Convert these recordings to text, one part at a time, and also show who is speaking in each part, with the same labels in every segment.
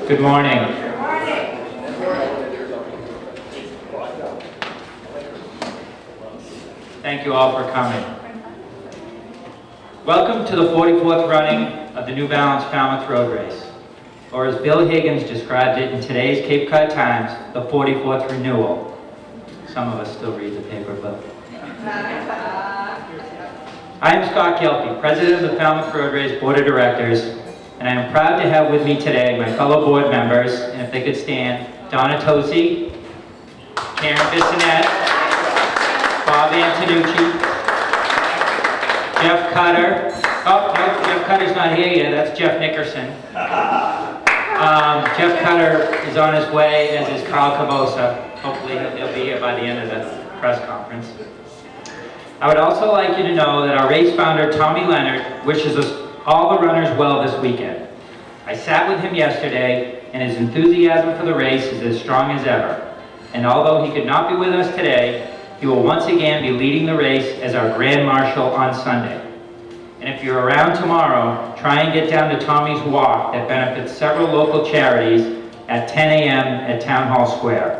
Speaker 1: Good morning. Thank you all for coming. Welcome to the 44th running of the New Balance Falmouth Road Race, or as Bill Higgins described it in today's Cape Cod Times, the 44th renewal. Some of us still read the paper, but... I am Scott Kelpie, President of the Falmouth Road Race Board of Directors, and I am proud to have with me today my fellow board members, and if they could stand, Donna Tosi, Karen Bissonette, Bob Antonucci, Jeff Cutter. Oh, no, Jeff Cutter's not here yet. That's Jeff Nickerson. Jeff Cutter is on his way, as is Carl Cavosa. Hopefully he'll be here by the end of the press conference. I would also like you to know that our race founder, Tommy Leonard, wishes us all the runners well this weekend. I sat with him yesterday, and his enthusiasm for the race is as strong as ever. And although he could not be with us today, he will once again be leading the race as our Grand Marshal on Sunday. And if you're around tomorrow, try and get down to Tommy's Walk that benefits several local charities at 10 a.m. at Town Hall Square.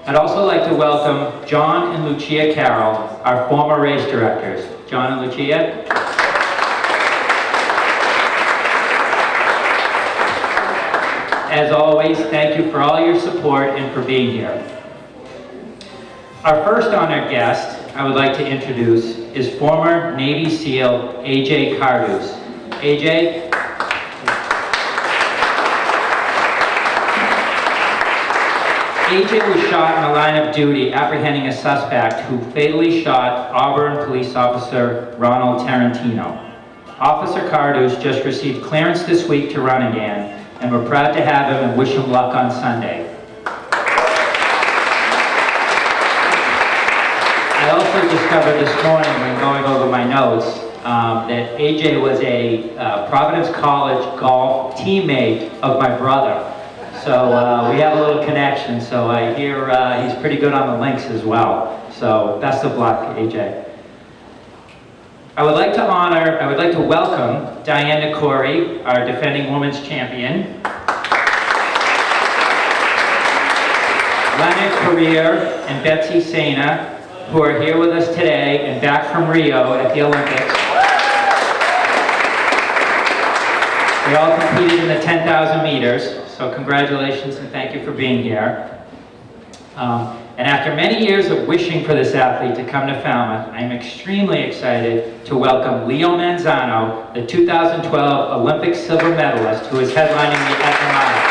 Speaker 1: I'd also like to welcome John and Lucia Carroll, our former race directors. John and Lucia. As always, thank you for all your support and for being here. Our first honored guest I would like to introduce is former Navy SEAL AJ Cardus. AJ? AJ was shot in the line of duty apprehending a suspect who fatally shot Auburn police officer Ronald Tarantino. Officer Cardus just received clearance this week to run again, and we're proud to have him and wish him luck on Sunday. I also discovered this morning when going over my notes that AJ was a Providence College golf teammate of my brother. So we have a little connection, so I hear he's pretty good on the links as well. So best of luck, AJ. I would like to welcome Diana Corey, our defending women's champion. Leonard Career and Betsy Sena, who are here with us today and back from Rio at the Olympics. They all competed in the 10,000 meters. So congratulations and thank you for being here. And after many years of wishing for this athlete to come to Falmouth, I am extremely excited to welcome Leo Manzano, the 2012 Olympic silver medalist who is headlining the Etna Mile.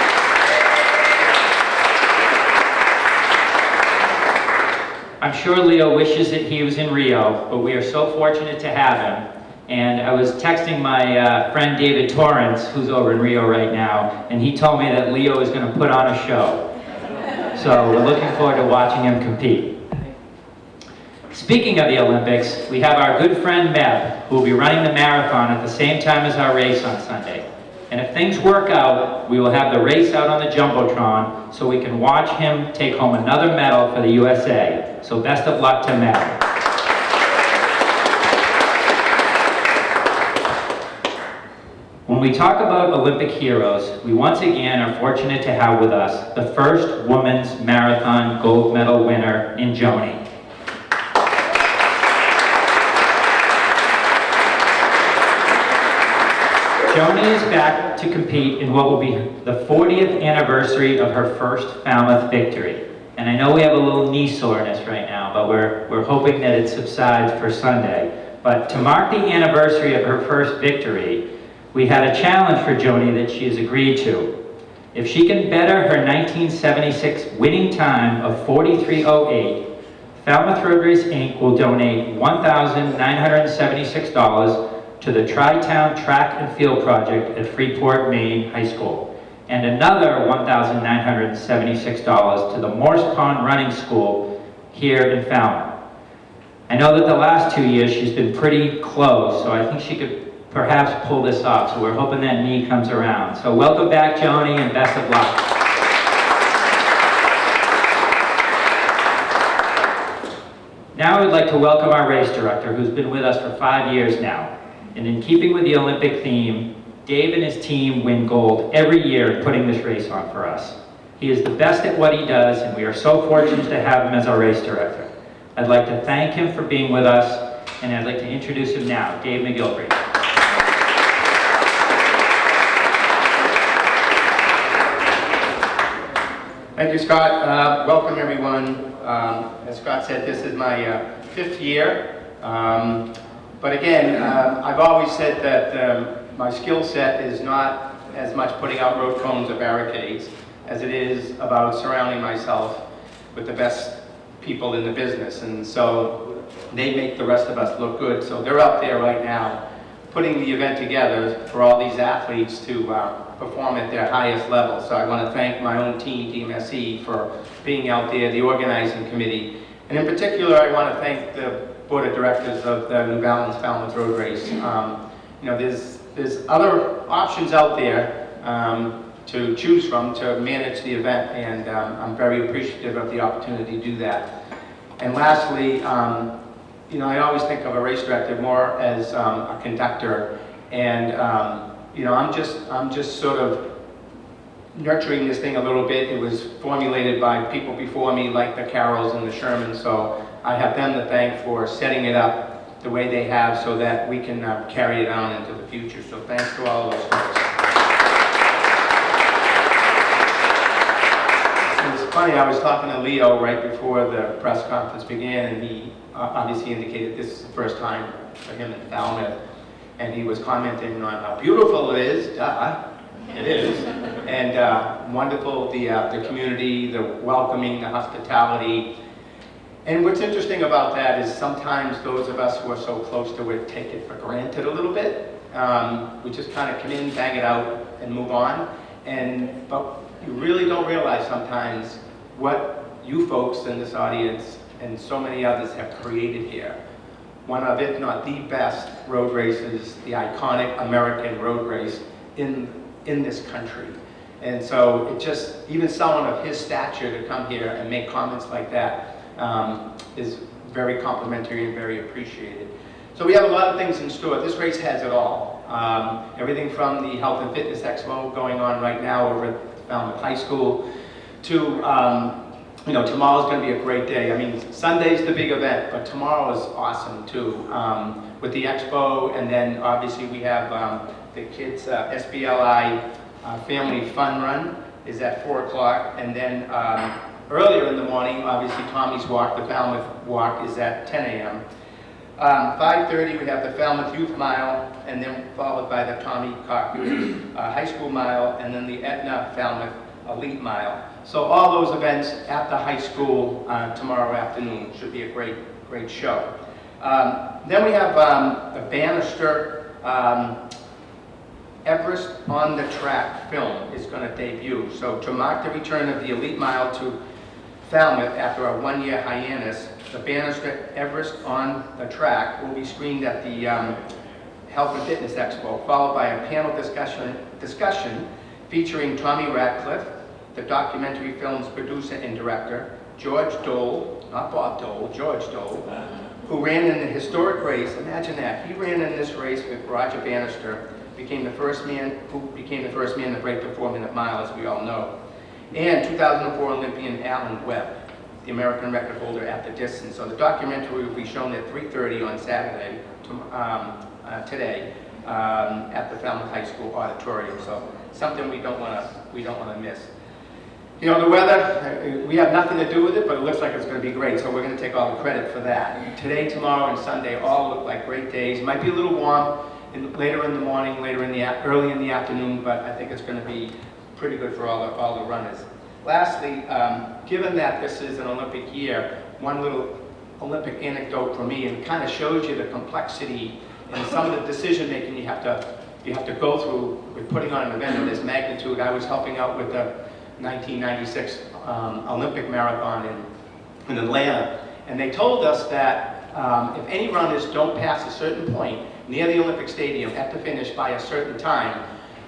Speaker 1: I'm sure Leo wishes that he was in Rio, but we are so fortunate to have him. And I was texting my friend David Torrance, who's over in Rio right now, and he told me that Leo is going to put on a show. So we're looking forward to watching him compete. Speaking of the Olympics, we have our good friend Meb, who will be running the marathon at the same time as our race on Sunday. And if things work out, we will have the race out on the Jumbotron so we can watch him take home another medal for the USA. So best of luck to Meb. When we talk about Olympic heroes, we once again are fortunate to have with us the first women's marathon gold medal winner in Joni. Joni is back to compete in what will be the 40th anniversary of her first Falmouth victory. And I know we have a little knee soreness right now, but we're hoping that it subsides for Sunday. But to mark the anniversary of her first victory, we had a challenge for Joni that she has agreed to. If she can better her 1976 winning time of 43:08, Falmouth Road Race Inc. will donate $1,976 to the Tri-Town Track and Field Project at Freeport, Maine High School, and another $1,976 to the Morse Pond Running School here in Falmouth. I know that the last 2 years she's been pretty close, so I think she could perhaps pull this off, so we're hoping that knee comes around. So welcome back, Joni, and best of luck. Now I would like to welcome our race director, who's been with us for 5 years now. And in keeping with the Olympic theme, Dave and his team win gold every year putting this race on for us. He is the best at what he does, and we are so fortunate to have him as our race director. I'd like to thank him for being with us, and I'd like to introduce him now, Dave McGilvery.
Speaker 2: Thank you, Scott. Welcome, everyone. As Scott said, this is my 5th year. But again, I've always said that my skill set is not as much putting out road cones or barricades as it is about surrounding myself with the best people in the business. And so they make the rest of us look good. So they're out there right now putting the event together for all these athletes to perform at their highest level. So I want to thank my own team, Team SE, for being out there, the organizing committee. And in particular, I want to thank the board of directors of the New Balance Falmouth Road Race. You know, there's other options out there to choose from to manage the event, and I'm very appreciative of the opportunity to do that. And lastly, you know, I always think of a race director more as a conductor, and you know, I'm just sort of nurturing this thing a little bit. It was formulated by people before me, like the Carrolls and the Shermans, so I have them to thank for setting it up the way they have so that we can carry it on into the future. So thanks to all of those folks. It's funny, I was talking to Leo right before the press conference began, and he obviously indicated this is the first time for him in Falmouth, and he was commenting on how beautiful it is. Duh, it is. And wonderful, the community, the welcoming, the hospitality. And what's interesting about that is sometimes those of us who are so close to it take it for granted a little bit. We just kind of come in, bang it out, and move on. But you really don't realize sometimes what you folks in this audience and so many others have created here. One of, if not the best road races, the iconic American road race in this country. And so it just, even someone of his stature to come here and make comments like that is very complimentary and very appreciated. So we have a lot of things in store. This race has it all. Everything from the Health and Fitness Expo going on right now over at Falmouth High School to you know, tomorrow's going to be a great day. I mean, Sunday's the big event, but tomorrow is awesome too, with the expo, and then obviously we have the kids' SBLI Family Fun Run is at 4 o'clock, and then earlier in the morning, obviously Tommy's Walk, the Falmouth Walk, is at 10 a.m. 5:30 we have the Falmouth Youth Mile, and then followed by the Tommy Cockburn High School Mile, and then the Etna Falmouth Elite Mile. So all those events at the high school tomorrow afternoon should be a great show. Then we have the Bannister Everest on the Track film is going to debut. So to mark the return of the Elite Mile to Falmouth after a one-year hiatus, the Bannister Everest on the Track will be screened at the Health and Fitness Expo, followed by a panel discussion featuring Tommy Radcliffe, the documentary film's producer and director, George Dole, not Bob Dole, George Dole, who ran in the historic race. Imagine that. He ran in this race with Roger Bannister, became the first man to break the 4-minute mile, as we all know. And 2004 Olympian Alan Webb, the American record holder at the distance. So the documentary will be shown at 3:30 on Saturday, today, at the Falmouth High School auditorium. So something we don't want to miss. You know, the weather, we have nothing to do with it, but it looks like it's going to be great, so we're going to take all the credit for that. Today, tomorrow, and Sunday all look like great days. Might be a little warm later in the morning, early in the afternoon, but I think it's going to be pretty good for all the runners. Lastly, given that this is an Olympic year, one little Olympic anecdote for me, and it kind of shows you the complexity and some of the decision making you have to go through with putting on an event of this magnitude. I was helping out with the 1996 Olympic Marathon in Atlanta, and they told us that if any runners don't pass a certain point near the Olympic Stadium at the finish by a certain time,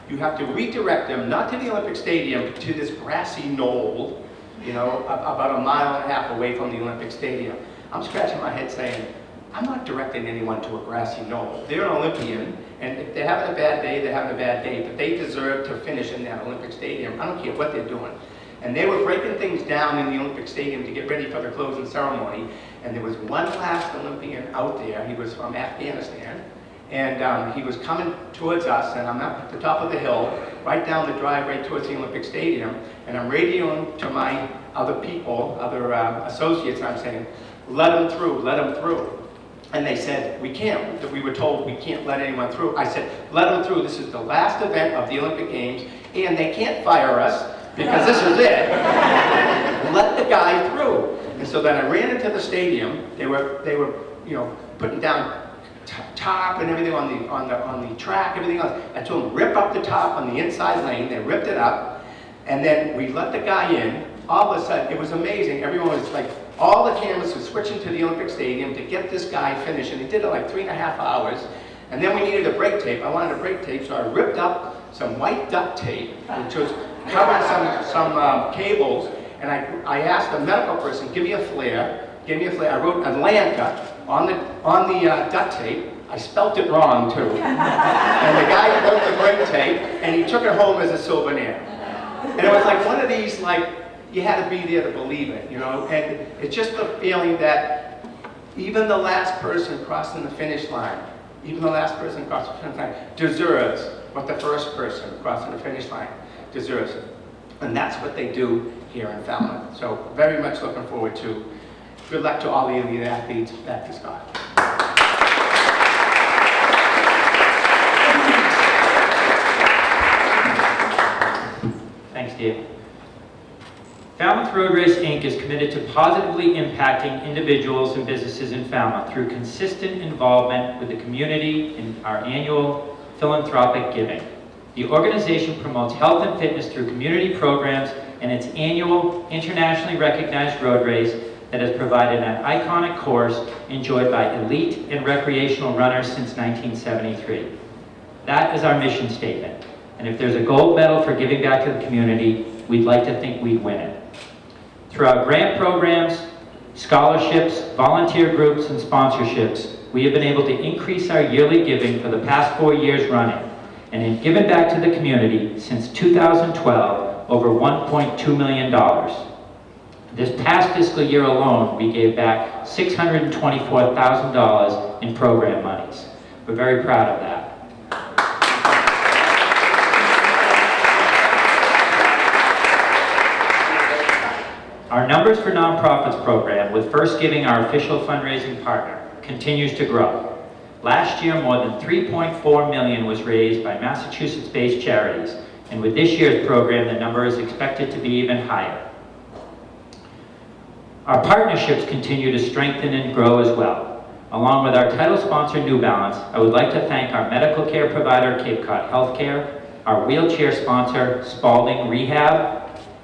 Speaker 2: you have to redirect them, not to the Olympic Stadium, to this grassy knoll, you know, about 1.5 miles away from the Olympic Stadium. I'm scratching my head saying, I'm not directing anyone to a grassy knoll. They're an Olympian, and if they're having a bad day, they're having a bad day, but they deserve to finish in that Olympic stadium. I don't care what they're doing. And they were breaking things down in the Olympic stadium to get ready for the closing ceremony, and there was one last Olympian out there. He was from Afghanistan, and he was coming towards us, and I'm up at the top of the hill, right down the drive, right towards the Olympic stadium, and I'm radioing to my other people, other associates, and I'm saying, let him through, let him through. And they said, we can't. We were told we can't let anyone through. I said, let them through. This is the last event of the Olympic Games, and they can't fire us because this is it. Let the guy through. And so then I ran into the stadium. They were, you know, putting down top and everything on the track, everything else. I told them, rip up the top on the inside lane. They ripped it up, and then we let the guy in. All of a sudden, it was amazing. Everyone was like, all the cameras were switching to the Olympic Stadium to get this guy finished, and he did it like 3.5 hours. And then we needed a brake tape. I wanted a brake tape, so I ripped up some white duct tape, which was covering some cables, and I asked the medical person, give me a flare, give me a flare. I wrote Atlanta on the duct tape. I spelt it wrong, too. And the guy wrote the brake tape, and he took it home as a souvenir. And it was like one of these, like, you had to be there to believe it, you know? And it's just the feeling that even the last person crossing the finish line, even the last person crossing the finish line deserves what the first person crossing the finish line deserves. And that's what they do here in Falmouth. So very much looking forward to. Good luck to all the elite athletes. Back to Scott.
Speaker 1: Thanks, Dave. Falmouth Road Race Inc. is committed to positively impacting individuals and businesses in Falmouth through consistent involvement with the community in our annual philanthropic giving. The organization promotes health and fitness through community programs and its annual internationally recognized road race that has provided an iconic course enjoyed by elite and recreational runners since 1973. That is our mission statement. And if there's a gold medal for giving back to the community, we'd like to think we'd win it. Through our grant programs, scholarships, volunteer groups, and sponsorships, we have been able to increase our yearly giving for the past 4 years running, and in giving back to the community since 2012, over $1.2 million. This past fiscal year alone, we gave back $624,000 in program monies. We're very proud of that. Our Numbers for Nonprofits program, with First Giving our official fundraising partner, continues to grow. Last year, more than $3.4 million was raised by Massachusetts-based charities, and with this year's program, the number is expected to be even higher. Our partnerships continue to strengthen and grow as well. Along with our title sponsor, New Balance, I would like to thank our medical care provider, Cape Cod Healthcare, our wheelchair sponsor, Spalding Rehab,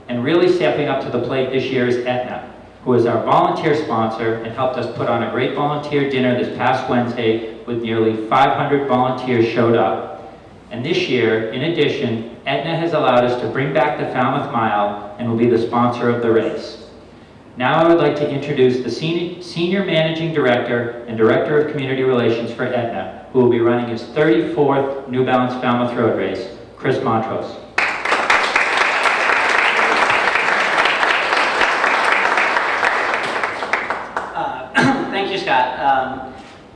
Speaker 1: and really stepping up to the plate this year is Aetna, who is our volunteer sponsor and helped us put on a great volunteer dinner this past Wednesday with nearly 500 volunteers showed up. And this year, in addition, Aetna has allowed us to bring back the Falmouth Mile and will be the sponsor of the race. Now I would like to introduce the Senior Managing Director and Director of Community Relations for Aetna, who will be running his 34th New Balance Falmouth Road Race, Chris Montrose.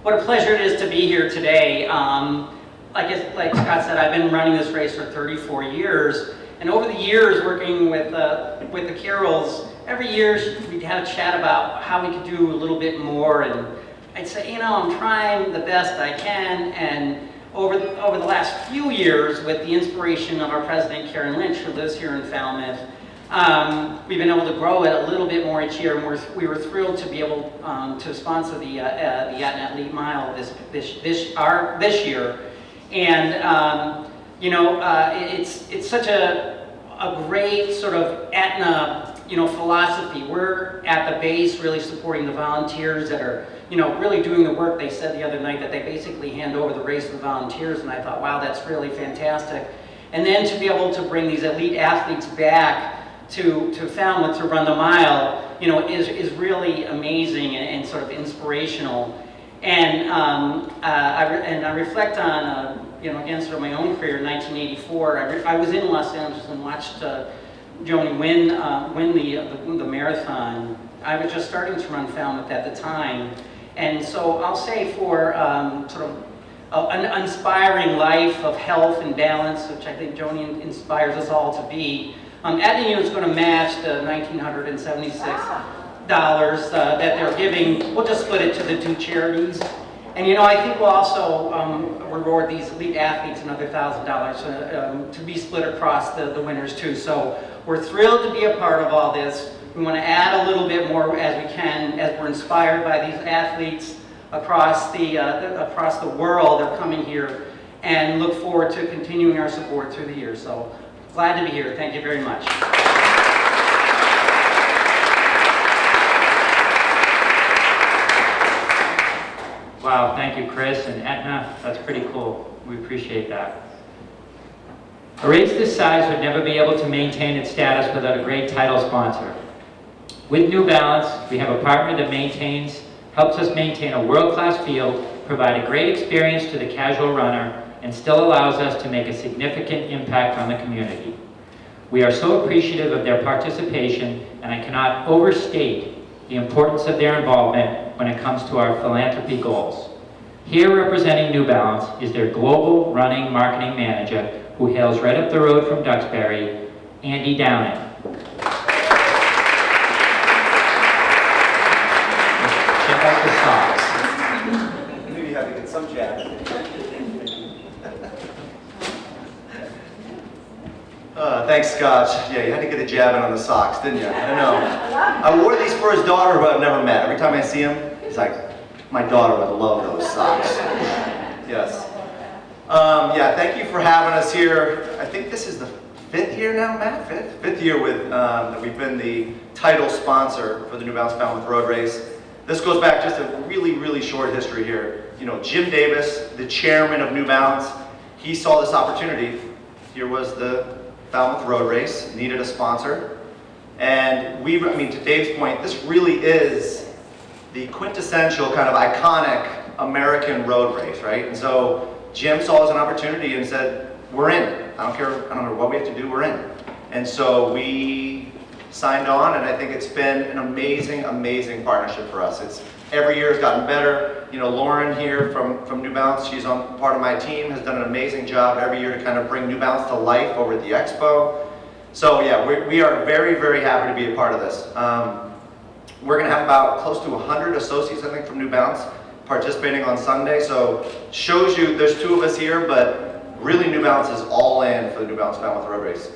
Speaker 3: What a pleasure it is to be here today. Like Scott said, I've been running this race for 34 years, and over the years working with the Carrolls, every year we'd have a chat about how we could do a little bit more, and I'd say, you know, I'm trying the best I can, and over the last few years, with the inspiration of our president, Karen Lynch, who lives here in Falmouth, we've been able to grow it a little bit more each year, and we were thrilled to be able to sponsor the Aetna Elite Mile this year. And you know, it's such a great sort of Aetna, you know, philosophy. We're at the base really supporting the volunteers that are, you know, really doing the work. They said the other night that they basically hand over the race to the volunteers, and I thought, wow, that's really fantastic. And then to be able to bring these elite athletes back to Falmouth to run the mile, you know, is really amazing and sort of inspirational. And I reflect on, you know, again, sort of my own career in 1984. I was in Los Angeles and watched Joni win the marathon. I was just starting to run Falmouth at the time. And so I'll say for sort of an inspiring life of health and balance, which I think Joni inspires us all to be, Aetna is going to match the $1,976 that they're giving. We'll just split it to the two charities. And you know, I think we'll also reward these elite athletes another $1,000 to be split across the winners too. So we're thrilled to be a part of all this. We want to add a little bit more as we can, as we're inspired by these athletes across the world. They're coming here, and look forward to continuing our support through the year. So glad to be here. Thank you very much.
Speaker 1: Wow, thank you, Chris and Aetna. That's pretty cool. We appreciate that. A race this size would never be able to maintain its status without a great title sponsor. With New Balance, we have a partner that helps us maintain a world-class field, provide a great experience to the casual runner, and still allows us to make a significant impact on the community. We are so appreciative of their participation, and I cannot overstate the importance of their involvement when it comes to our philanthropy goals. Here representing New Balance is their global running marketing manager, who hails right up the road from Duxbury, Andy Downing. Check out the socks.
Speaker 4: Maybe you have to get some jab. Thanks, Scott. Yeah, you had to get a jab in on the socks, didn't you? I know. I wore these for his daughter, who I've never met. Every time I see him, he's like, my daughter would love those socks. Yes. Yeah, thank you for having us here. I think this is the 5th year now, Matt? Fifth year with that we've been the title sponsor for the New Balance Falmouth Road Race. This goes back just a really, really short history here. You know, Jim Davis, the chairman of New Balance, he saw this opportunity. Here was the Falmouth Road Race, needed a sponsor. And to Dave's point, this really is the quintessential kind of iconic American road race, right? And so Jim saw it as an opportunity and said, we're in. I don't know what we have to do, we're in. And so we signed on, and I think it's been an amazing, amazing partnership for us. Every year has gotten better. You know, Lauren here from New Balance, she's on part of my team, has done an amazing job every year to kind of bring New Balance to life over at the Expo. So yeah, we are very, very happy to be a part of this. We're going to have about close to 100 associates, I think, from New Balance participating on Sunday. So shows you there's 2 of us here, but really New Balance is all in for the New Balance Falmouth Road Race.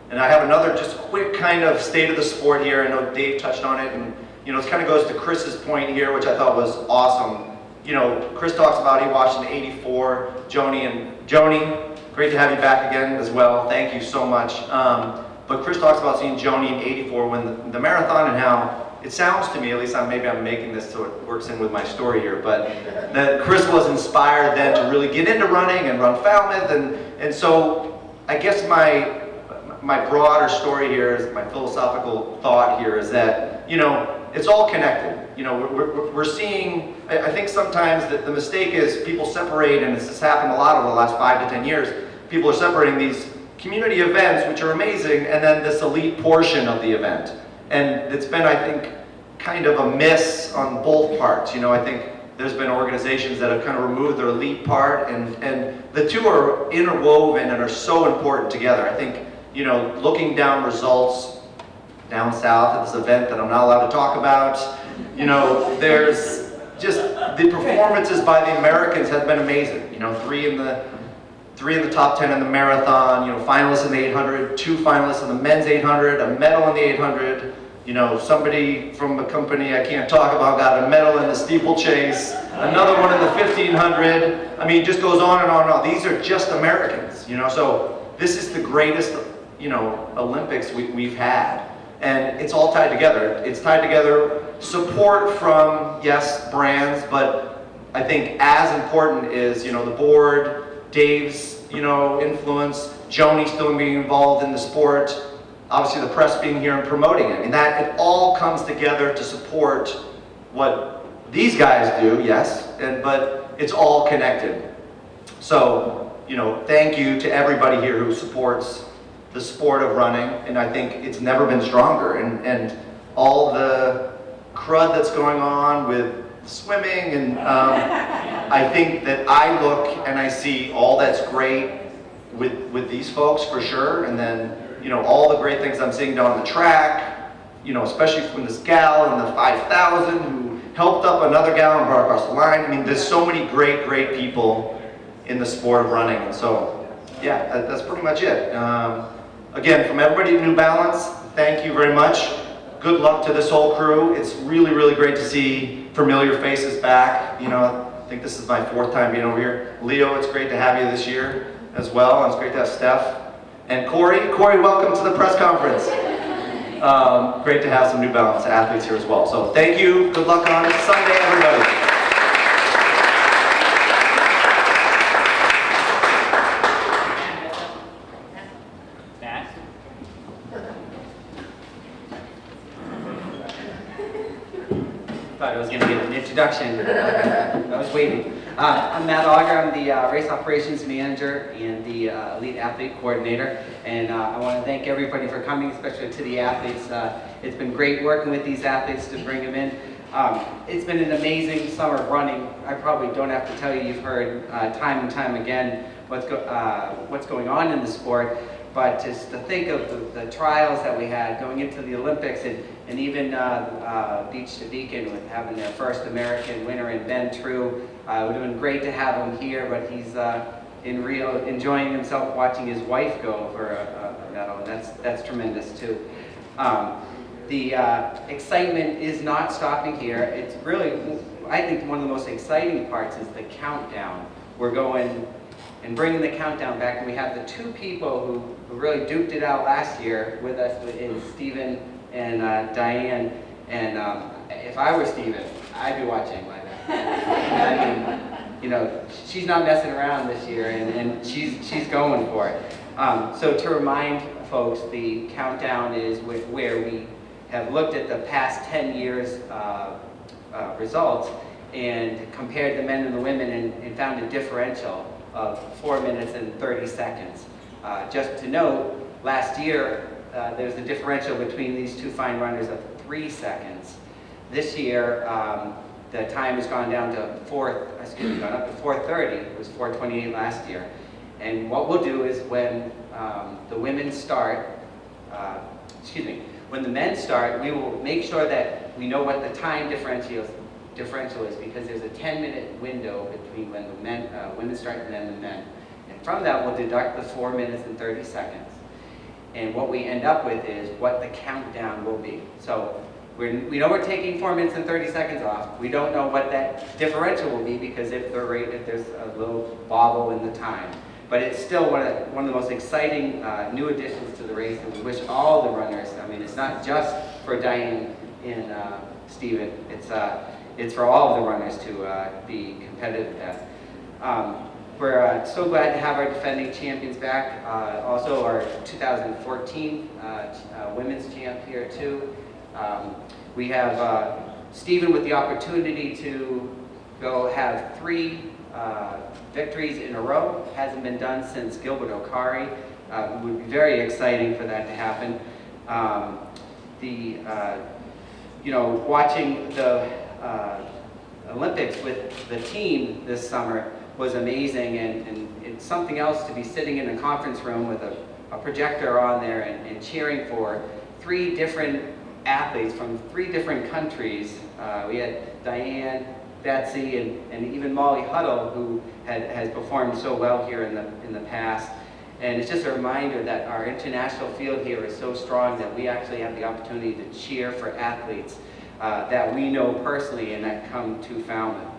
Speaker 4: And I have another just quick kind of state of the sport here. I know Dave touched on it, and you know, it kind of goes to Chris's point here, which I thought was awesome. You know, Chris talks about he watched in '84, Joni, great to have you back again as well. Thank you so much. But Chris talks about seeing Joni in '84 win the marathon, and how it sounds to me, at least maybe I'm making this so it works in with my story here, but that Chris was inspired then to really get into running and run Falmouth, and so I guess my broader story here is, my philosophical thought here is that, you know, it's all connected. You know, we're seeing, I think sometimes that the mistake is people separate, and this has happened a lot over the last 5 to 10 years, people are separating these community events, which are amazing, and then this elite portion of the event. And it's been, I think, kind of a miss on both parts. You know, I think there's been organizations that have kind of removed their elite part, and the two are interwoven and are so important together. I think, you know, looking down results down south at this event that I'm not allowed to talk about, you know, there's just, the performances by the Americans have been amazing. You know, three in the top 10 in the marathon, you know, finalists in the 800, 2 finalists in the men's 800, a medal in the 800, you know, somebody from a company I can't talk about got a medal in the steeplechase, another one in the 1500. I mean, it just goes on and on and on. These are just Americans, you know, so this is the greatest, you know, Olympics we've had. And it's all tied together. It's tied together, support from, yes, brands, but I think as important is, you know, the board, Dave's, you know, influence, Joni still being involved in the sport, obviously the press being here and promoting it. And that it all comes together to support what These guys do, yes, but it's all connected. So, thank you to everybody here who supports the sport of running, and I think it's never been stronger. And all the crud that's going on with swimming, and I think that I look and I see all that's great with these folks for sure, and then all the great things I'm seeing down the track, especially from this gal in the 5,000 who helped up another gal and brought across the line. I mean, there's so many great people in the sport of running, and so yeah, that's pretty much it. Again, from everybody at New Balance, thank you very much. Good luck to this whole crew. It's really great to see familiar faces back. I think this is my 4th time being over here. Leo, it's great to have you this year as well, and it's great to have Steph. And Corey, welcome to the press conference. Great to have some New Balance athletes here as well. So thank you, good luck on Sunday, everybody.
Speaker 5: Thought I was going to get an introduction. I was waiting. I'm Matt Auger. I'm the Race Operations Manager and the Elite Athlete Coordinator. And I want to thank everybody for coming, especially to the athletes. It's been great working with these athletes to bring them in. It's been an amazing summer of running. I probably don't have to tell you, you've heard time and time again what's going on in the sport. But just to think of the trials that we had going into the Olympics, and even Beach to Beacon with having their first American winner in Ben True. It would have been great to have him here, but he's in Rio enjoying himself watching his wife go for a medal, and that's tremendous too. The excitement is not stopping here. It's really, I think one of the most exciting parts is the countdown. We're going and bringing the countdown back, and we have the 2 people who really duked it out last year with us, in Stephen and Diane. And if I were Stephen, I'd be watching like that. I mean, she's not messing around this year, and she's going for it. So to remind folks, the countdown is where we have looked at the past 10 years results and compared the men and the women and found a differential of 4 minutes and 30 seconds. Just to note, last year there's a differential between these 2 fine runners of 3 seconds. This year, the time has gone down to gone up to 4:30. It was 4:28 last year. And what we'll do is when the women start, when the men start, we will make sure that we know what the time differential is, because there's a 10-minute window between when the women start and then the men. And from that, we'll deduct the 4 minutes and 30 seconds. And what we end up with is what the countdown will be. So we know we're taking 4 minutes and 30 seconds off. We don't know what that differential will be, because if there's a little bobble in the time. But it's still one of the most exciting new additions to the race, and we wish all the runners, I mean, it's not just for Diane and Stephen, it's for all of the runners to be competitive at. We're so glad to have our defending champions back. Also our 2014 women's champ here too. We have Stephen with the opportunity to go have 3 victories in a row. Hasn't been done since Gilbert O'Cari. It would be very exciting for that to happen. Watching the Olympics with the team this summer was amazing, and it's something else to be sitting in a conference room with a projector on there and cheering for 3 different athletes from 3 different countries. We had Diane, Betsy, and even Molly Huddle, who has performed so well here in the past. And it's just a reminder that our international field here is so strong that we actually have the opportunity to cheer for athletes that we know personally and that come to Falmouth.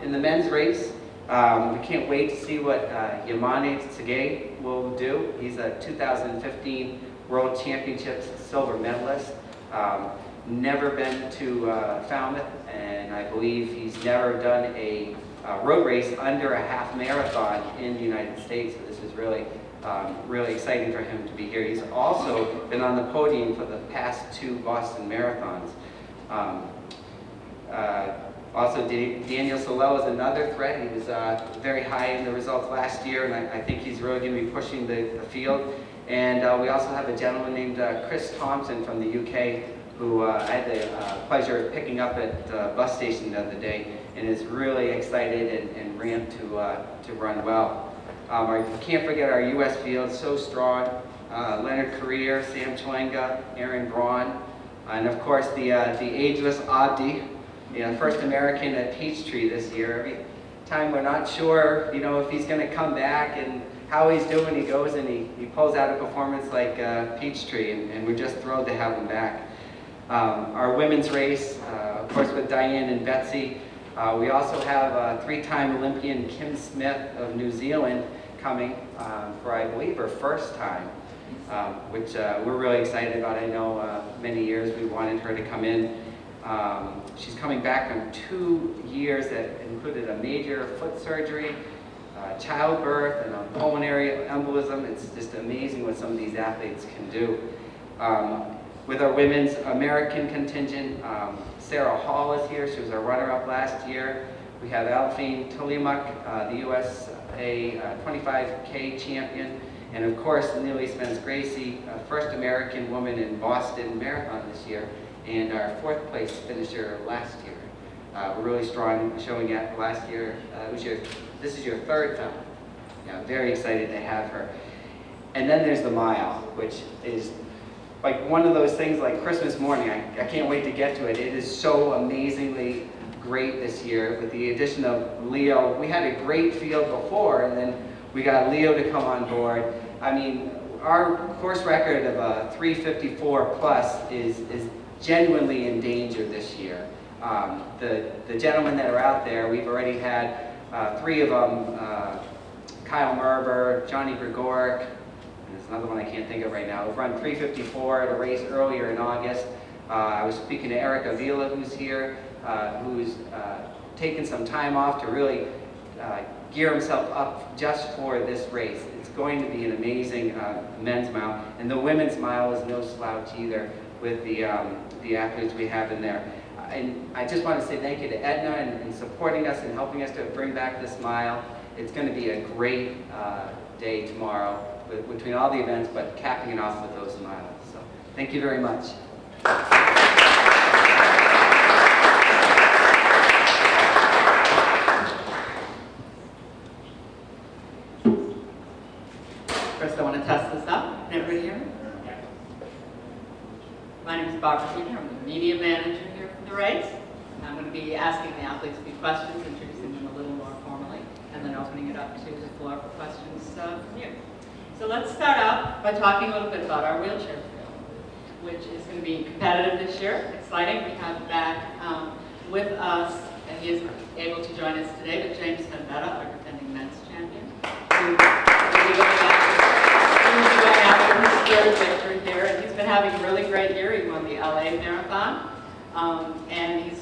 Speaker 5: In the men's race, we can't wait to see what Yamane Tsege will do. He's a 2015 World Championships silver medalist. Never been to Falmouth, and I believe he's never done a road race under a half marathon in the United States. So this is really, really exciting for him to be here. He's also been on the podium for the past 2 Boston marathons. Also, Daniel Solel is another threat. He was very high in the results last year, and I think he's really going to be pushing the field. And we also have a gentleman named Chris Thompson from the UK, who I had the pleasure of picking up at the bus station the other day, and is really excited and ramped to run well. I can't forget our U.S. field, so strong. Leonard Carrier, Sam Chwenga, Aaron Braun, and of course the ageless Abdi, first American at Peachtree this year. Every time we're not sure, if he's going to come back and how he's doing, he goes and he pulls out a performance like Peachtree, and we're just thrilled to have him back. Our women's race, of course, with Diane and Betsy. We also have three-time Olympian Kim Smith of New Zealand coming for, I believe, her first time, which we're really excited about. I know many years we wanted her to come in. She's coming back from 2 years that included a major foot surgery, childbirth, and a pulmonary embolism. It's just amazing what some of these athletes can do. With our women's American contingent, Sarah Hall is here. She was our runner-up last year. We have Alphine Tolimak, the USA 25K champion. And of course, Neely Spence-Gracie, first American woman in Boston Marathon this year, and our 4th place finisher last year. We're really strong showing at last year. This is your 3rd time. Yeah, very excited to have her. And then there's the mile, which is like one of those things like Christmas morning. I can't wait to get to it. It is so amazingly great this year with the addition of Leo. We had a great field before, and then we got Leo to come on board. I mean, our course record of 3:54 plus is genuinely in danger this year. The gentlemen that are out there, we've already had 3 of them, Kyle Merber, Johnny Gregoric, and there's another one I can't think of right now. We've run 3:54 at a race earlier in August. I was speaking to Eric Avila, who's here, who's taken some time off to really gear himself up just for this race. It's going to be an amazing men's mile, and the women's mile is no slouch either with the athletes we have in there. And I just want to say thank you to Edna and supporting us and helping us to bring back this mile. It's going to be a great day tomorrow between all the events, but capping it off with those miles. So thank you very much.
Speaker 6: First, I want to test this out. Can everybody hear me? My name is Barbara Senior. I'm the media manager here for the race. I'm going to be asking the athletes a few questions, introducing them a little more formally, and then opening it up to the floor for questions from you. So let's start out by talking a little bit about our wheelchair field, which is going to be competitive this year. Exciting. We have back with us, and he is able to join us today, but James Fenbetta, our defending men's champion, who will be going after his 3rd victory here, and he's been having a really great year. He won the LA Marathon, and he's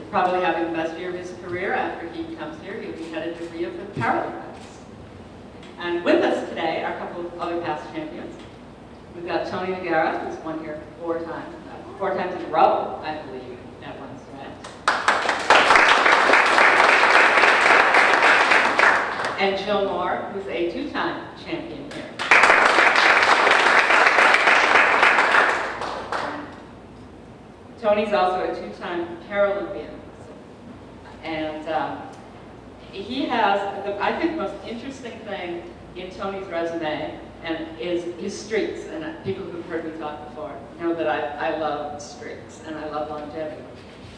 Speaker 6: probably having the best year of his career. After he comes here, he'll be headed to Rio for the Paralympics. And with us today are a couple of other past champions. We've got Tony Nagara, who's won here 4 times in a row, I believe, at one stretch. And Jill Moore, who's a 2-time champion here. Tony's also a 2-time Paralympian. And he has, I think, the most interesting thing in Tony's resume is his streaks. And people who've heard me talk before know that I love streaks and I love longevity.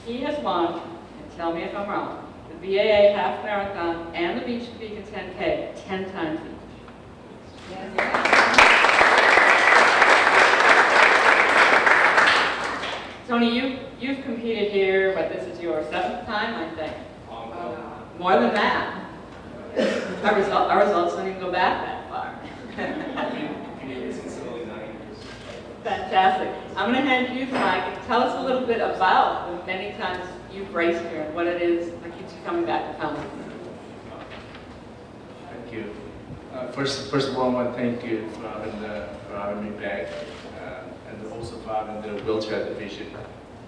Speaker 6: He has won, and tell me if I'm wrong, the BAA half marathon and the Beach to Beacon 10K 10 times each. Yes. Tony, you've competed here, but this is your 7th time, I think. More than that. Our results don't even go back that far. Fantastic. I'm going to hand you the mic. Tell us a little bit about the many times you've raced here and what it is that keeps you coming back to Falmouth.
Speaker 7: Thank you. First of all, I want to thank you for having me back, and also for having the wheelchair division.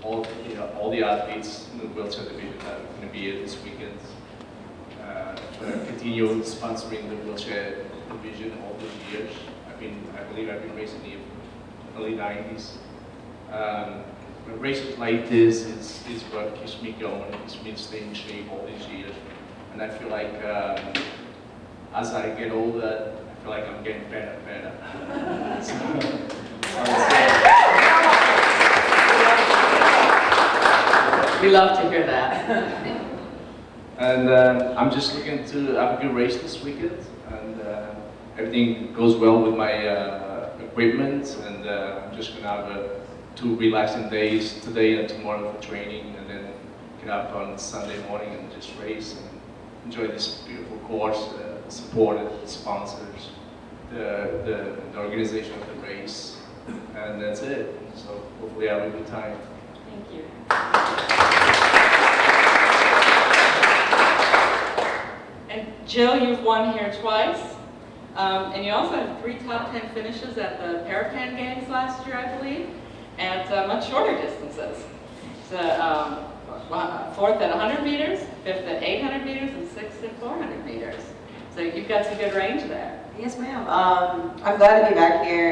Speaker 7: all the athletes in the wheelchair division that are going to be here this weekend. Continue sponsoring the wheelchair division all those years. I believe I've been racing in the early 90s. Races like this is what keeps me going, keeps me staying in shape all these years. And I feel like as I get older, I feel like I'm getting better and better.
Speaker 6: We love to hear that.
Speaker 7: And I'm just looking to have a good race this weekend, and everything goes well with my equipment, and I'm just gonna have 2 relaxing days today and tomorrow for training, and then get up on Sunday morning and just race and enjoy this beautiful course, the support, the sponsors, the organization of the race, and that's it. So hopefully I have a good time.
Speaker 6: Thank you. And Jill, you've won here twice, and you also had 3 top 10 finishes at the Parapan Games last year, I believe, at much shorter distances. So 4th at 100 meters, 5th at 800 meters, and 6th at 400 meters. So you've got some good range there.
Speaker 8: Yes, ma'am. I'm glad to be back here.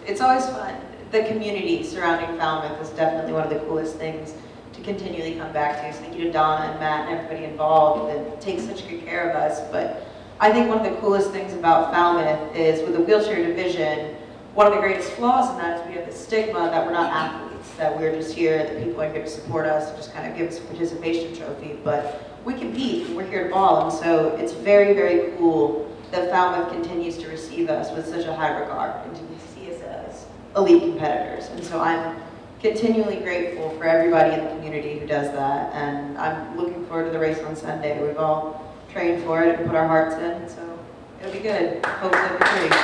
Speaker 8: It's always fun. The community surrounding Falmouth is definitely one of the coolest things to continually come back to. So thank you to Donna and Matt and everybody involved that takes such good care of us. But I think one of the coolest things about Falmouth is with the wheelchair division, one of the greatest flaws in that is we have the stigma that we're not athletes, that we're just here, that people are here to support us, and just kind of give us a participation trophy. But we compete, and we're here to ball, and so it's very, very cool that Falmouth continues to receive us with such a high regard and to see us as elite competitors. And so I'm continually grateful for everybody in the community who does that, and I'm looking forward to the race on Sunday. We've all trained for it and put our hearts in, so it'll be good. Hopefully it'll be pretty.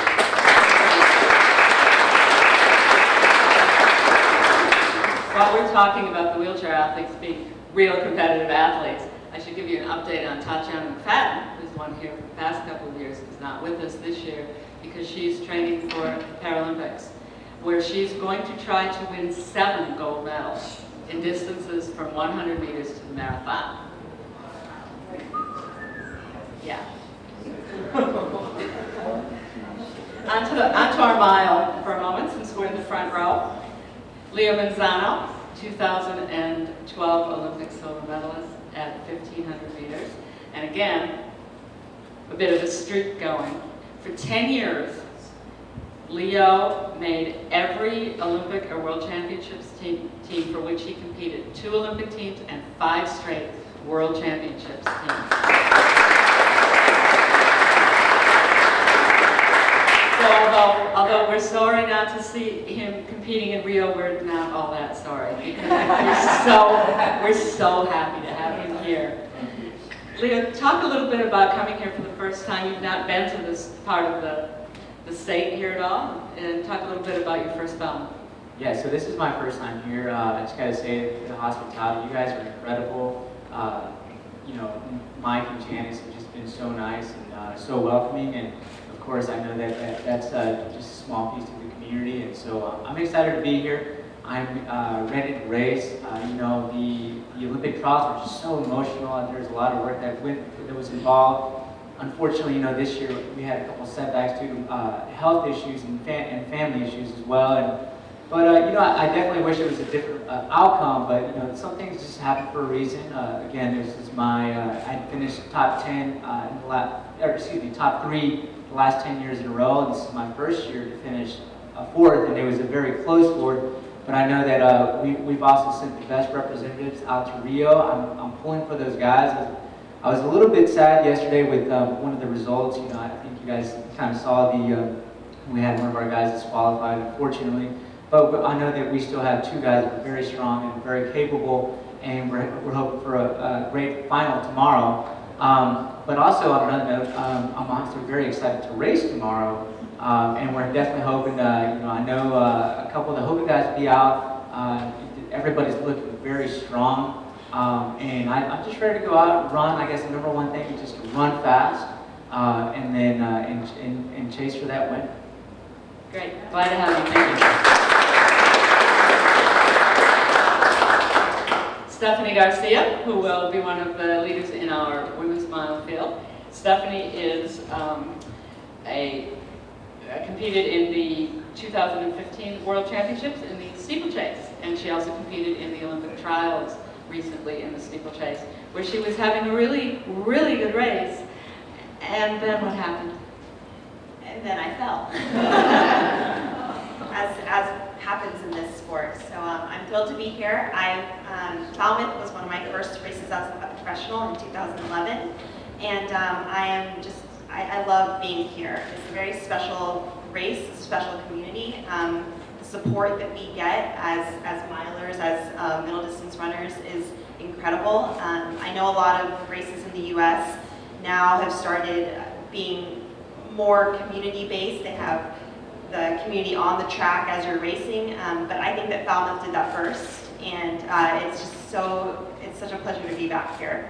Speaker 6: While we're talking about the wheelchair athletes being real competitive athletes, I should give you an update on Tatiana McFadden, who's won here for the past couple of years, who's not with us this year because she's training for Paralympics, where she's going to try to win 7 gold medals in distances from 100 meters to the marathon. Yeah. onto our mile for a moment, since we're in the front row. Leo Manzano, 2012 Olympic silver medalist at 1,500 meters. And again, a bit of a streak going. For 10 years, Leo made every Olympic or World Championships team for which he competed. 2 Olympic teams and 5 straight World Championships teams. So although we're sorry not to see him competing in Rio, we're not all that sorry because we're so happy to have him here. Leo, talk a little bit about coming here for the first time. You've not been to this part of the state here at all, and talk a little bit about your first film.
Speaker 9: Yeah, so this is my first time here. I just gotta say, the hospitality, you guys are incredible. You know, Mike and Janice have just been so nice and so welcoming, and of course I know that that's just a small piece of the community, and so I'm excited to be here. I'm ready to race. You know, the Olympic trials were just so emotional, and there's a lot of work that was involved. Unfortunately, you know, this year we had a couple setbacks due to health issues and family issues as well. But you know, I definitely wish it was a different outcome. But you know, some things just happen for a reason. Again, this is my I finished top 10 in the top 3 the last 10 years in a row. And this is my first year to finish 4th, and it was a very close 4th. But I know that we've also sent the best representatives out to Rio. I'm pulling for those guys. I was a little bit sad yesterday with one of the results. You know, I think you guys kind of saw we had one of our guys disqualified, unfortunately. But I know that we still have 2 guys that are very strong and very capable, and we're hoping for a great final tomorrow. But also on another note, I'm also very excited to race tomorrow, and we're definitely hoping. You know, I know a couple of the Hoka guys will be out. Everybody's looking very strong. And I'm just ready to go out and run. I guess the number one thing is just to run fast, and then and chase for that win.
Speaker 6: Great, glad to have you. Thank you. Stephanie Garcia, who will be one of the leaders in our women's mile field. Stephanie is competed in the 2015 World Championships in the steeplechase, and she also competed in the Olympic trials recently in the steeplechase, where she was having a really, really good race. And then what happened?
Speaker 10: And then I fell, as happens in this sport. So I'm thrilled to be here. Falmouth was one of my first races as a professional in 2011, and I love being here. It's a very special race, a special community. The support that we get as milers, as middle distance runners is incredible. I know a lot of races in the U.S. now have started being more community-based. They have the community on the track as you're racing, but I think that Falmouth did that first, and it's such a pleasure to be back here.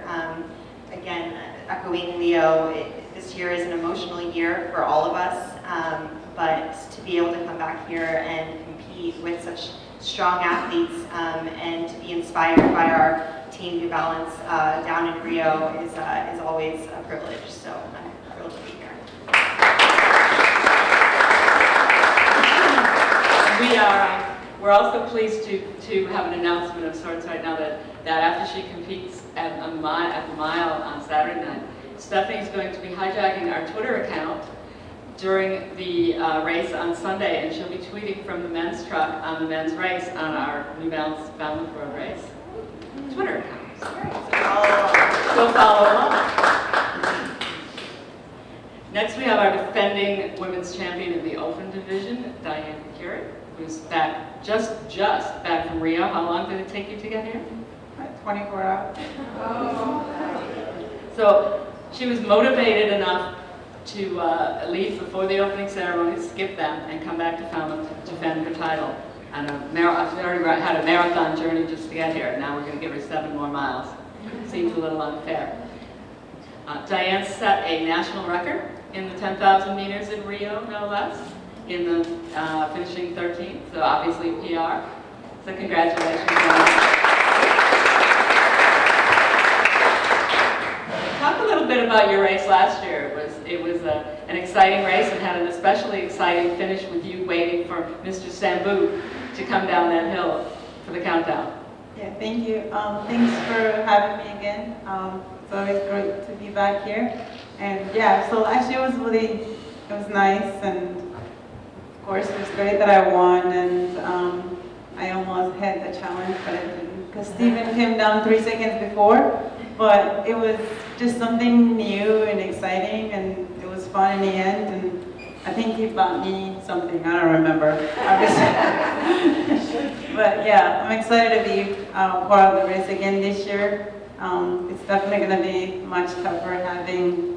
Speaker 10: Again, echoing Leo, this year is an emotional year for all of us, but to be able to come back here and compete with such strong athletes and to be inspired by our Team New Balance down in Rio is always a privilege, so I'm thrilled to be here.
Speaker 6: We're also pleased to have an announcement of sorts right now that after she competes at the mile on Saturday night, Stephanie is going to be hijacking our Twitter account during the race on Sunday, and she'll be tweeting from the men's truck on the men's race on our New Balance Falmouth Road Race Twitter account. So follow along. Next we have our defending women's champion in the open division, Diane Curie, who's back, just back from Rio. How long did it take you to get here?
Speaker 11: 24 hours.
Speaker 6: So she was motivated enough to leave before the opening ceremony, skip them, and come back to Falmouth to defend her title. And she already had a marathon journey just to get here. Now we're going to give her 7 more miles. Seems a little unfair. Diane set a national record in the 10,000 meters in Rio, no less, in the finishing 13th, so obviously PR. So congratulations, Diane. Talk a little bit about your race last year. It was an exciting race and had an especially exciting finish with you waiting for Mr. Sambu to come down that hill for the countdown.
Speaker 11: Yeah, thank you. Thanks for having me again. It's always great to be back here. And yeah, so last year was it was nice, and of course it was great that I won, and I almost had the challenge, but I didn't, because Stephen came down 3 seconds before. But it was just something new and exciting, and it was fun in the end, and I think he bought me something, I don't remember. But yeah, I'm excited to be part of the race again this year. It's definitely going to be much tougher having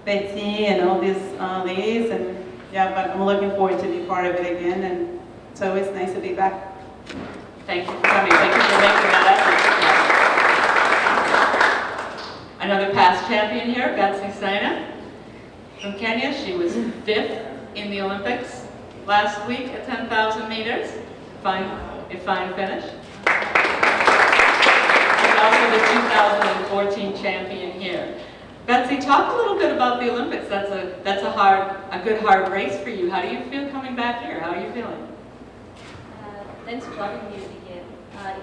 Speaker 11: Betsy and all these ladies, and yeah, but I'm looking forward to be part of it again, and it's always nice to be back.
Speaker 6: Thank you for coming. Thank you for making that effort. Another past champion here, Betsy Saina from Kenya. She was 5th in the Olympics last week at 10,000 meters. A fine finish. She's also the 2014 champion here. Betsy, talk a little bit about the Olympics. That's a good hard race for you. How do you feel coming back here? How are you feeling?
Speaker 12: Thanks for having me again.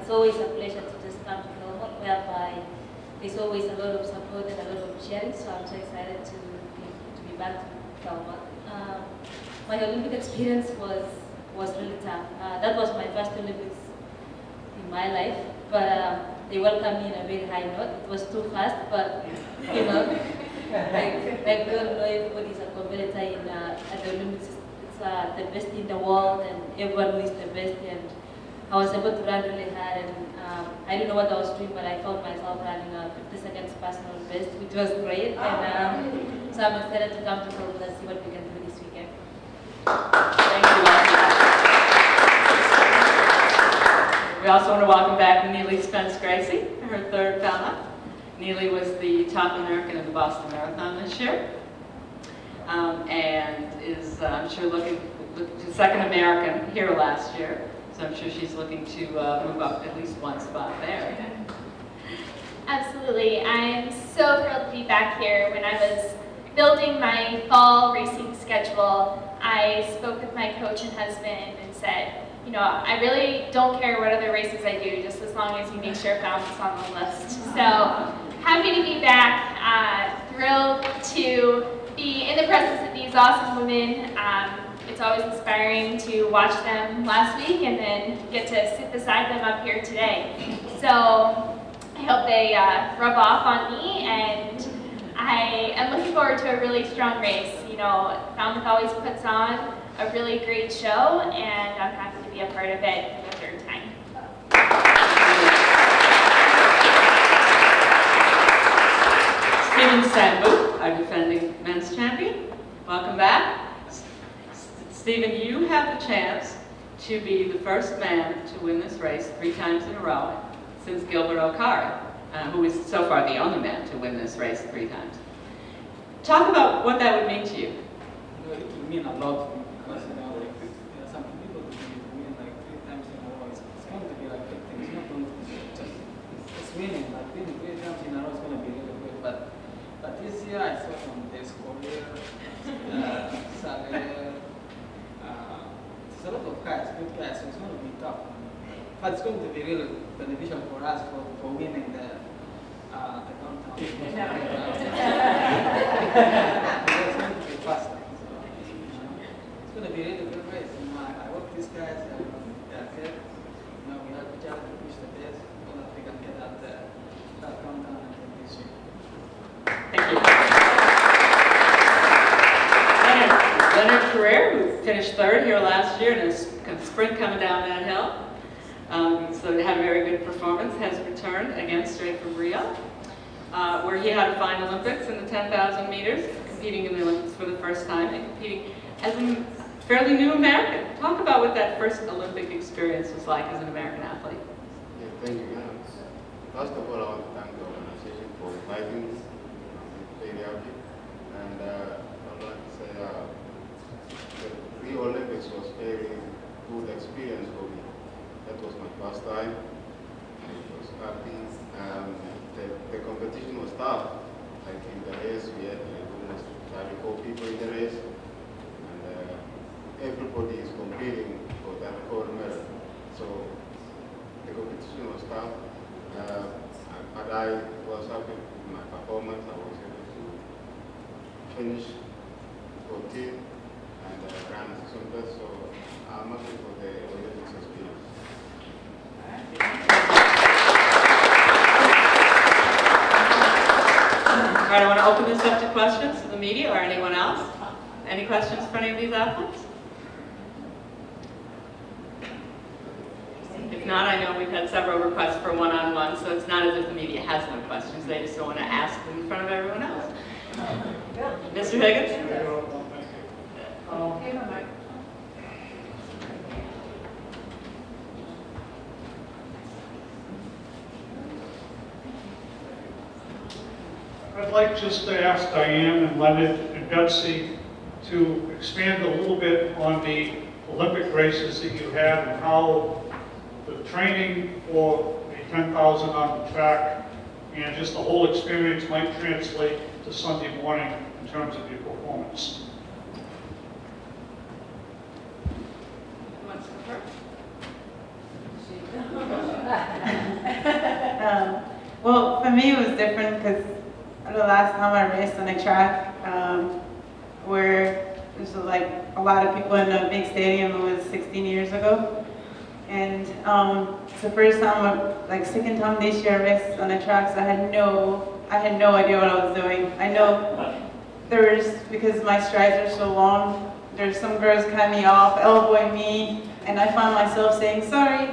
Speaker 12: It's always a pleasure to just come to Falmouth, whereby there's always a lot of support and a lot of sharing, so I'm so excited to be back to Falmouth. My Olympic experience was really tough. That was my first Olympics in my life, but they welcomed me in a very high note. It was too fast, but you know, like we all know, everybody's a competitor at the Olympics. It's the best in the world, and everyone is the best. And I was able to run really hard, and I didn't know what I was doing, but I found myself running a 50 seconds personal best, which was great. And so I'm excited to come to Falmouth and see what we can do this weekend.
Speaker 6: Thank you. We also want to welcome back Neely Spence-Gracie, her 3rd Falmouth. Neely was the top American in the Boston Marathon this year, and is, I'm sure, looking to 2nd American here last year. So I'm sure she's looking to move up at least one spot there.
Speaker 13: Absolutely. I'm so thrilled to be back here. When I was building my fall racing schedule, I spoke with my coach and husband and said, you know, I really don't care what other races I do, just as long as you make sure Falmouth's on the list. So happy to be back. Thrilled to be in the presence of these awesome women. It's always inspiring to watch them last week and then get to sit beside them up here today. So I hope they rub off on me, and I am looking forward to a really strong race. You know, Falmouth always puts on a really great show, and I'm happy to be a part of it for the third time.
Speaker 6: Stephen Sandberg, our defending men's champion. Welcome back. Stephen, you have the chance to be the first man to win this race 3 times in a row since Gilbert O'Carr, who is so far the only man to win this race 3 times. Talk about what that would mean to you.
Speaker 14: It would mean a lot to me because, you know, some people win like 3 times in a row. It's going to be like big thing. It's not going to be just winning. Like winning 3 times in a row is going to be really good. But this year I saw from this career, Saler, it's a lot of guys, good guys, so it's going to be tough. But it's going to be really beneficial for us for winning the downtown. It's going to be faster. It's going to be a really good race. You know, I hope these guys they are good. You know, we have each other to push the best so that we can get out there, that downtown and get this year.
Speaker 6: Thank you. Leonard Carrere, who finished 3rd here last year in a sprint coming down that hill. So had a very good performance, has returned again straight from Rio, where he had a fine Olympics in the 10,000 meters, competing in the Olympics for the first time and competing as a fairly new American. Talk about what that first Olympic experience was like as an American athlete.
Speaker 15: Yeah, thank you. First of all, I want to thank the organization for inviting me to play the outfit. And I'd like to say the Rio Olympics was a very good experience for me. That was my first time. It was happy. The competition was tough. Like in the race, we had almost 34 people in the race. And everybody is competing for that gold medal. So the competition was tough. But I was happy with my performance. I was able to finish 14 and run 600. So I'm happy for the Olympics experience.
Speaker 6: All right, I want to open this up to questions to the media or anyone else. Any questions for any of these athletes? If not, I know we've had several requests for one-on-one, so it's not as if the media has no questions. They just don't want to ask them in front of everyone else. Mr. Higgins?
Speaker 16: I'd like just to ask Diane and Leonard and Betsy to expand a little bit on the Olympic races that you had and how the training for the 10,000 on the track and just the whole experience might translate to Sunday morning in terms of your performance.
Speaker 11: Well, for me it was different because the last time I raced on a track where there's like a lot of people in a big stadium, it was 16 years ago. And it's the first time, like second time this year I raced on a track, so I had no idea what I was doing. I know because my strides are so long, there's some girls cut me off, elbowing me, and I found myself saying, sorry.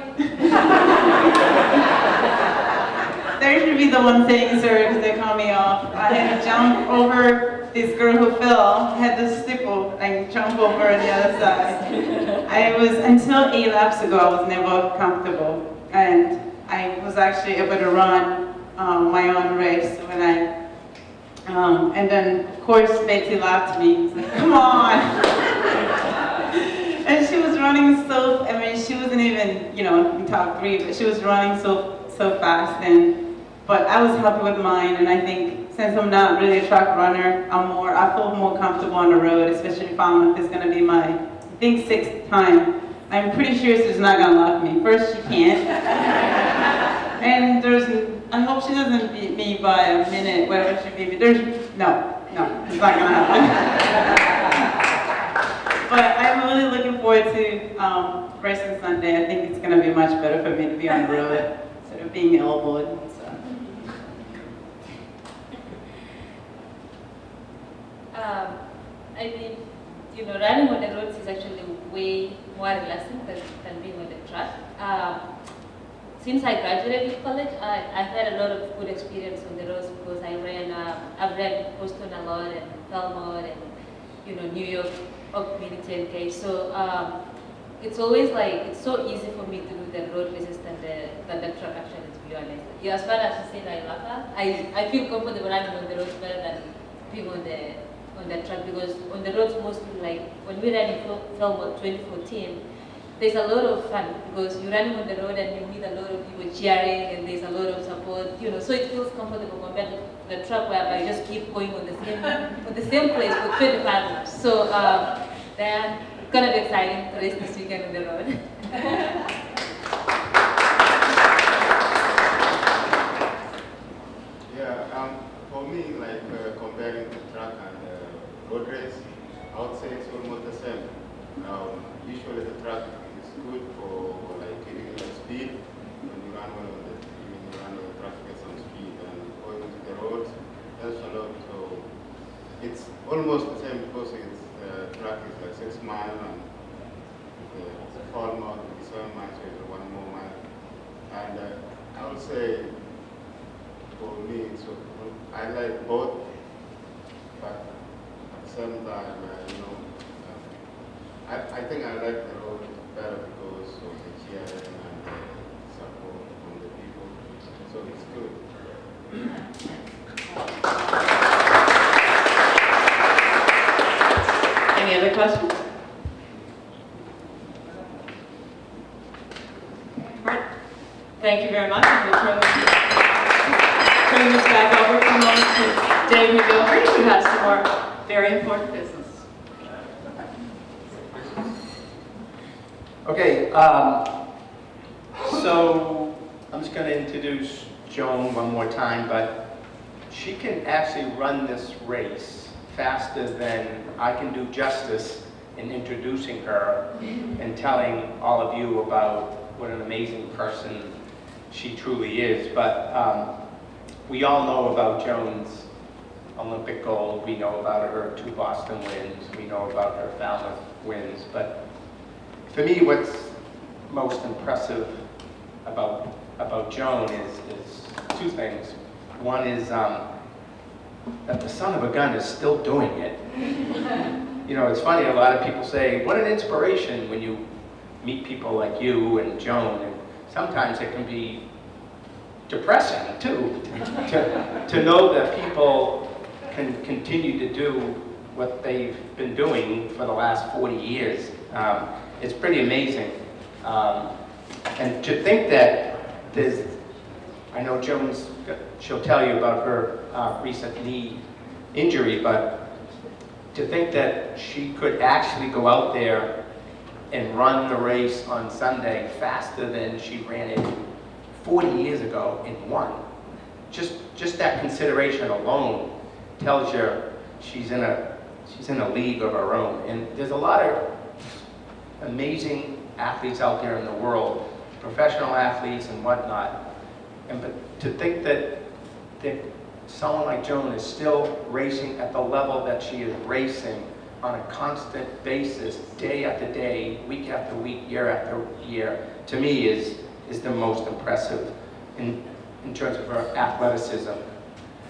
Speaker 11: There should be the one saying sorry because they cut me off. I had to jump over this girl who fell, had to stipple and jump over on the other side. Until 8 laps ago, I was never comfortable. And I was actually able to run my own race when and then of course Betsy laughed at me. She was like, come on. And she was running she wasn't even, in top 3, but she was running so fast. And But I was happy with mine, and I think since I'm not really a track runner, I feel more comfortable on the road, especially Falmouth is going to be my, I think, 6th time. I'm pretty sure she's not going to lock me. First, she can't. And I hope she doesn't beat me by a minute, whatever she beat me. No, it's not going to happen. But I'm really looking forward to racing Sunday. I think it's going to be much better for me to be on the road instead of being elbowed.
Speaker 12: I mean, running on the roads is actually way more relaxing than being on the track. Since I graduated college, I've had a lot of good experience on the roads because I've ran Boston a lot and Falmouth and New York up mini 10K. So it's always it's so easy for me to do the road races than the track actually, to be honest. Yeah, as far as you say I feel comfortable running on the roads better than being on the track, because on the roads mostly when we ran in Falmouth 2014, there's a lot of fun because you're running on the road and you meet a lot of people cheering and there's a lot of support, so it feels comfortable compared to the track where I just keep going on the same place for 25 minutes. So then it's gonna be exciting to race this weekend on the road.
Speaker 15: For me, comparing the track and road race, I would say it's almost the same. Usually the track is good for giving you speed. When you run on the track, get some speed, and going to the road helps a lot. So it's almost the same because the track is 6 miles and the Falmouth is 7 miles, so it's 1 more mile. And I would say for me, I like both, but at the same time, I think I like the road better because of the cheering and the support from the people, so it's good.
Speaker 6: Any other questions? All right. Thank you very much. We'll turn this back over for a moment to Dave McGilvery, who has some more very important business.
Speaker 2: Okay, so I'm just going to introduce Joan one more time, but she can actually run this race faster than I can do justice in introducing her and telling all of you about what an amazing person she truly is. But we all know about Joan's Olympic gold. We know about her 2 Boston wins. We know about her Falmouth wins. But for me, what's most impressive about Joan is 2 things. One is that the son of a gun is still doing it. It's funny, a lot of people say, what an inspiration when you meet people like you and Joan, and sometimes it can be depressing too, to know that people can continue to do what they've been doing for the last 40 years. It's pretty amazing. And to think that I know she'll tell you about her recent knee injury, but to think that she could actually go out there and run the race on Sunday faster than she ran it 40 years ago and won. Just that consideration alone tells you she's in a league of her own. And there's a lot of amazing athletes out there in the world, professional athletes and whatnot. But to think that someone like Joan is still racing at the level that she is racing on a constant basis, day after day, week after week, year after year, to me is the most impressive in terms of her athleticism.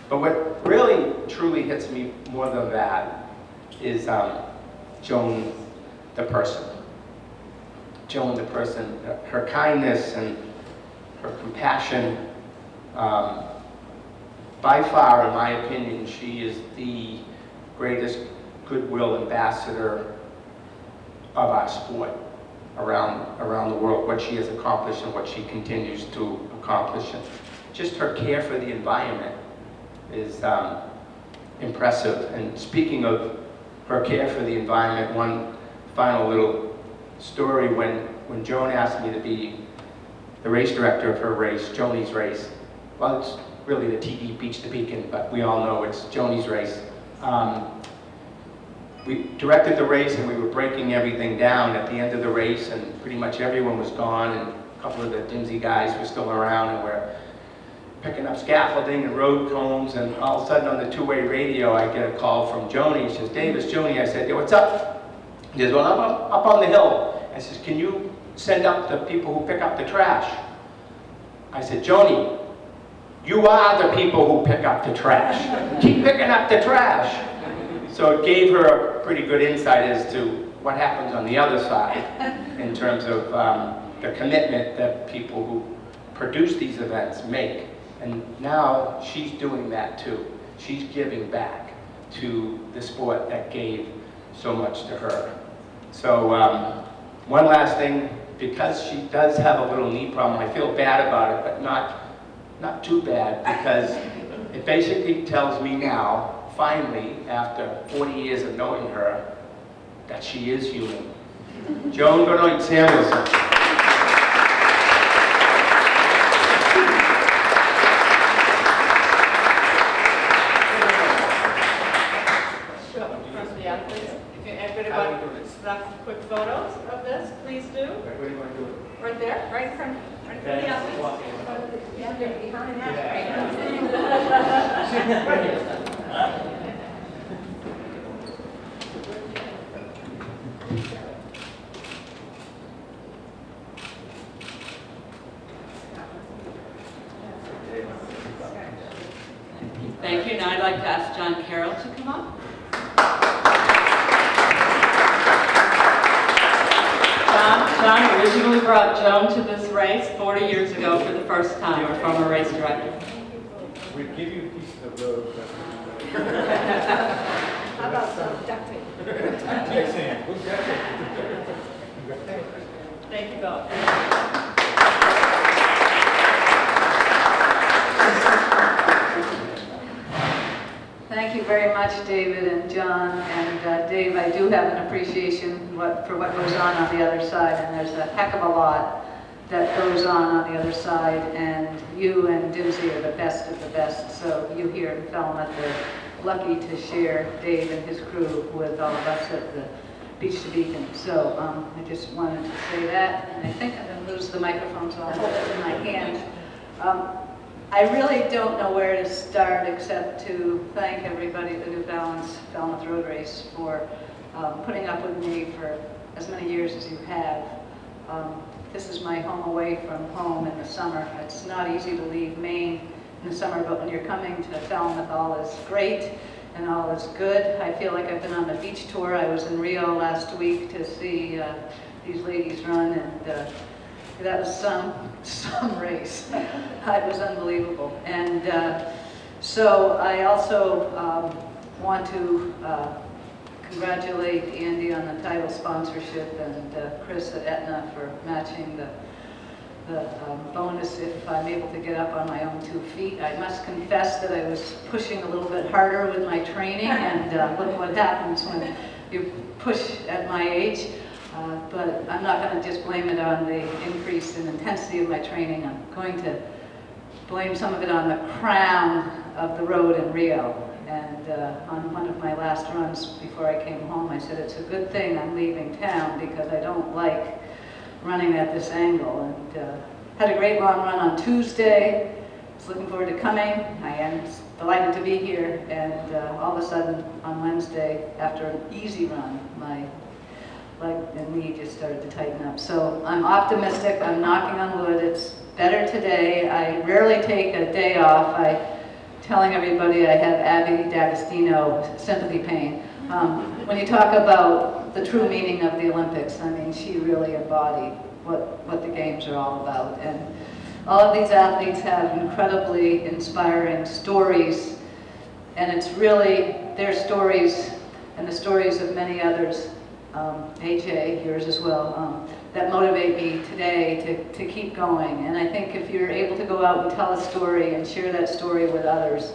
Speaker 2: But what really, truly hits me more than that is Joan the person. Joan the person, her kindness and her compassion. By far, in my opinion, she is the greatest goodwill ambassador of our sport around the world, what she has accomplished and what she continues to accomplish. just her care for the environment is impressive. And speaking of her care for the environment, one final little story, when Joan asked me to be the race director of her race, Joni's race, well, it's really the TD Beach to Beacon, but we all know it's Joni's race. We directed the race and we were breaking everything down at the end of the race, and pretty much everyone was gone, and a couple of the Dimsey guys were still around, and we're picking up scaffolding and road cones, and all of a sudden on the two-way radio I get a call from Joni. She says, "Dave, it's Joni." I said, "Yeah, what's up?" He says, "Well, I'm up on the hill." I says, "Can you send up the people who pick up the trash?" I said, "Joni, you are the people who pick up the trash. Keep picking up the trash." So it gave her a pretty good insight as to what happens on the other side in terms of the commitment that people who produce these events make. And now she's doing that too. She's giving back to the sport that gave so much to her. So one last thing, because she does have a little knee problem, I feel bad about it, but not too bad, because it basically tells me now, finally, after 40 years of knowing her, that she is human. Joan Benoit Samuelson.
Speaker 6: From the athletes, if everybody snap some quick photos of this, please do.
Speaker 2: Where do you want to do it?
Speaker 6: Right there, right in front of the athletes. Yeah, they're behind Thank you. Now I'd like to ask John Carroll to come up. John originally brought Joan to this race 40 years ago for the first time, our former race director.
Speaker 17: We give you a piece of the road.
Speaker 6: How about some duct tape? Thank you both.
Speaker 18: Thank you very much, David and John. And Dave, I do have an appreciation for what goes on the other side, and there's a heck of a lot that goes on the other side, and you and Dimsey are the best of the best. So you here in Falmouth are lucky to share Dave and his crew with all of us at the Beach to Beacon. So I just wanted to say that, and I think I'm going to lose the microphone, so I'll hold it in my hand. I really don't know where to start except to thank everybody at the New Balance Falmouth Road Race for putting up with me for as many years as you have. This is my home away from home in the summer. It's not easy to leave Maine in the summer, but when you're coming to Falmouth, all is great and all is good. I feel like I've been on the beach tour. I was in Rio last week to see these ladies run, and that was some race. It was unbelievable. And so I also want to congratulate Andy on the title sponsorship, and Chris at Aetna for matching the bonus if I'm able to get up on my own 2 feet. I must confess that I was pushing a little bit harder with my training, and look what happens when you push at my age. But I'm not going to just blame it on the increase in intensity of my training. I'm going to blame some of it on the crown of the road in Rio. And on one of my last runs before I came home, I said, it's a good thing I'm leaving town because I don't like running at this angle. And had a great long run on Tuesday. Was looking forward to coming. I am delighted to be here. And all of a sudden on Wednesday, after an easy run, my leg and knee just started to tighten up. So I'm optimistic. I'm knocking on wood. It's better today. I rarely take a day off. Telling everybody I have Abby D'Agostino sympathy pain. When you talk about the true meaning of the Olympics, I mean, she really embodied what the games are all about. And all of these athletes have incredibly inspiring stories, and it's really their stories and the stories of many others, AJ, yours as well, that motivate me today to keep going. And I think if you're able to go out and tell a story and share that story with others,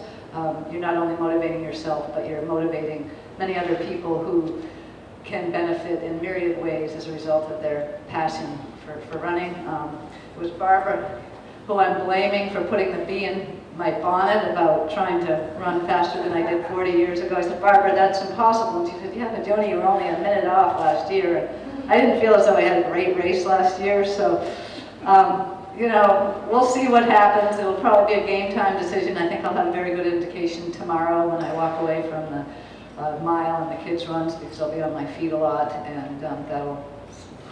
Speaker 18: you're not only motivating yourself, but you're motivating many other people who can benefit in myriad ways as a result of their passion for running. It was Barbara who I'm blaming for putting the bee in my bonnet about trying to run faster than I did 40 years ago. I said, Barbara, that's impossible. And she said, yeah, but Joni, you were only a minute off last year. And I didn't feel as though I had a great race last year, so you know, we'll see what happens. It'll probably be a game time decision. I think I'll have a very good indication tomorrow when I walk away from the mile and the kids' runs, because I'll be on my feet a lot, and that'll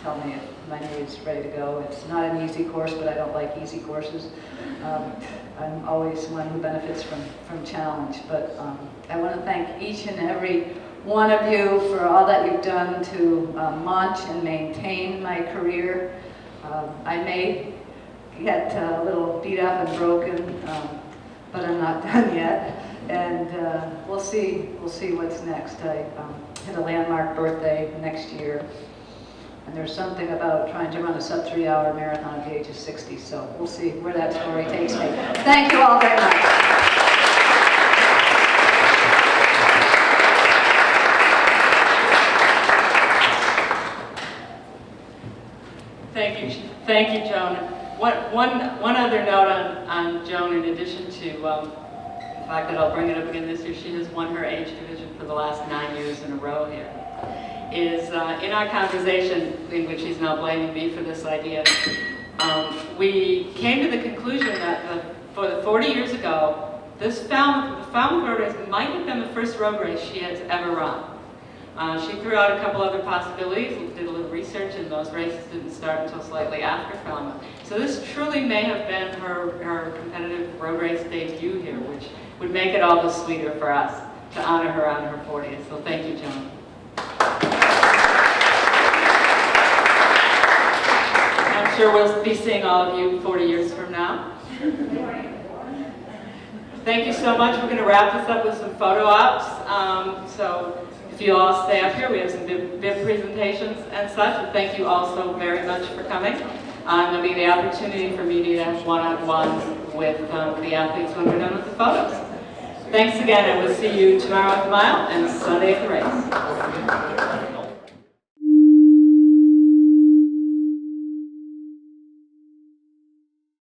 Speaker 18: tell me if my knee's ready to go. It's not an easy course, but I don't like easy courses. I'm always one who benefits from challenge, but I want to thank each and every one of you for all that you've done to launch and maintain my career. I may get a little beat up and broken, but I'm not done yet. And we'll see what's next. I hit a landmark birthday next year, and there's something about trying to run a sub-3-hour marathon at the age of 60. So we'll see where that story takes me. Thank you all very much.
Speaker 6: Thank you, Joan. One other note on Joan, in addition to the fact that I'll bring it up again this year, she has won her age division for the last 9 years in a row here, is in our conversation, in which he's now blaming me for this idea, we came to the conclusion that for the 40 years ago, this Falmouth road race might have been the first road race she has ever run. She threw out a couple other possibilities and did a little research, and those races didn't start until slightly after Falmouth. So this truly may have been her competitive road race debut here, which would make it all the sweeter for us to honor her on her 40th. So thank you, Joan. I'm sure we'll be seeing all of you 40 years from now. Thank you so much. We're going to wrap this up with some photo ops. So if you all stay up here, we have some bib presentations and such. And thank you all so very much for coming. There'll be the opportunity for me to have one-on-ones with the athletes when we're done with the photos. Thanks again, and we'll see you tomorrow at the mile and Sunday at the race.